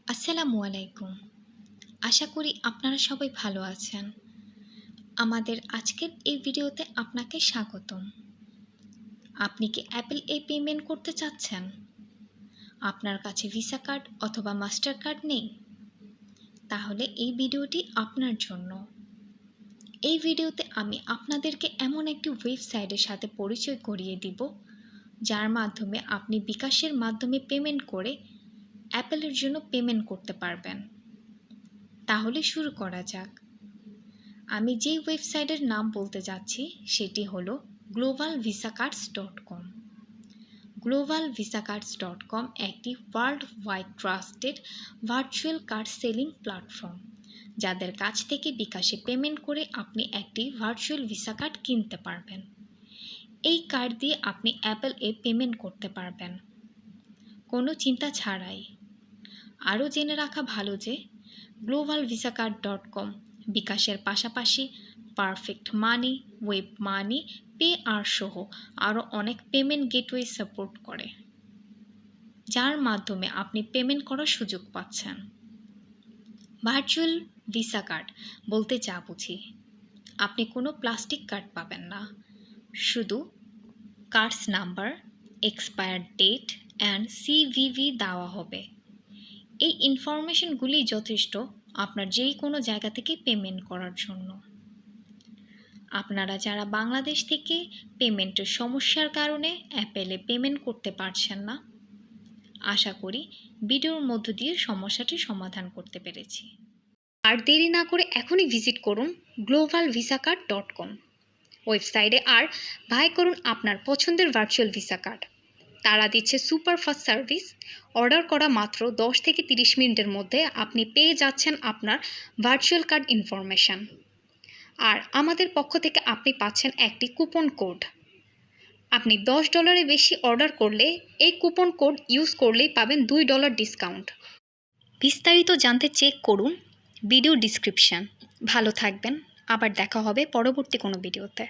আসসালামু আলাইকুম। আশা করি আপনারা সবাই ভালো আছেন। আমাদের আজকের এই ভিডিওতে আপনাকে স্বাগতম। আপনি কি অ্যাপল পে পেমেন্ট করতে চাচ্ছেন? আপনার কাছে ভিসা কার্ড অথবা মাস্টার কার্ড নেই? তাহলে এই ভিডিওটি আপনার জন্য। এই ভিডিওতে আমি আপনাদেরকে এমন একটি ওয়েবসাইটের সাথে পরিচয় করিয়ে দিব, যার মাধ্যমে আপনি বিকাশের মাধ্যমে পেমেন্ট করে অ্যাপলের জন্য পেমেন্ট করতে পারবেন। তাহলে শুরু করা যাক। আমি যেই ওয়েবসাইটের নাম বলতে যাচ্ছি সেটি হলো globalvisacards.com। globalvisacards.com একটি world wide trusted virtual card selling platform, যাদের কাছ থেকে বিকাশে পেমেন্ট করে আপনি একটি ভার্চুয়াল ভিসা কার্ড কিনতে পারবেন। এই কার্ড দিয়ে আপনি অ্যাপল পেমেন্ট করতে পারবেন কোনো চিন্তা ছাড়াই। আরও জেনে রাখা ভালো যে globalvisacards.com বিকাশের পাশাপাশি পারফেক্ট মানি, ওয়েব মানি, পে আর সহ আরও অনেক পেমেন্ট গেটওয়ে সাপোর্ট করে, যার মাধ্যমে আপনি পেমেন্ট করার সুযোগ পাচ্ছেন। ভার্চুয়াল ভিসা কার্ড বলতে যা বুঝি, আপনি কোনো প্লাস্টিক কার্ড পাবেন না, শুধু cards number, expire date and CVV দেওয়া হবে। এই ইনফরমেশনগুলি যথেষ্ট আপনার যেই কোনো জায়গা থেকে পেমেন্ট করার জন্য। আপনারা যারা বাংলাদেশ থেকে পেমেন্টের সমস্যার কারণে অ্যাপেলে পেমেন্ট করতে পারছেন না, আশা করি ভিডিওর মধ্য দিয়ে সমস্যাটি সমাধান করতে পেরেছি। আর দেরি না করে এখনই ভিজিট করুন globalvisacards.com ওয়েবসাইটে আর বাই করুন আপনার পছন্দের ভার্চুয়াল ভিসা কার্ড। তারা দিচ্ছে সুপার ফাস্ট সার্ভিস। অর্ডার করা মাত্র 10 থেকে 30 মিনিটের মধ্যে আপনি পেয়ে যাচ্ছেন আপনার ভার্চুয়াল কার্ড ইনফরমেশান। আর আমাদের পক্ষ থেকে আপনি পাচ্ছেন একটি কুপন কোড। আপনি $10 বেশি অর্ডার করলে এই কুপন কোড ইউজ করলেই পাবেন $2 ডিসকাউন্ট। বিস্তারিত জানতে চেক করুন ভিডিও ডিসক্রিপশান। ভালো থাকবেন, আবার দেখা হবে পরবর্তী কোনো ভিডিওতে।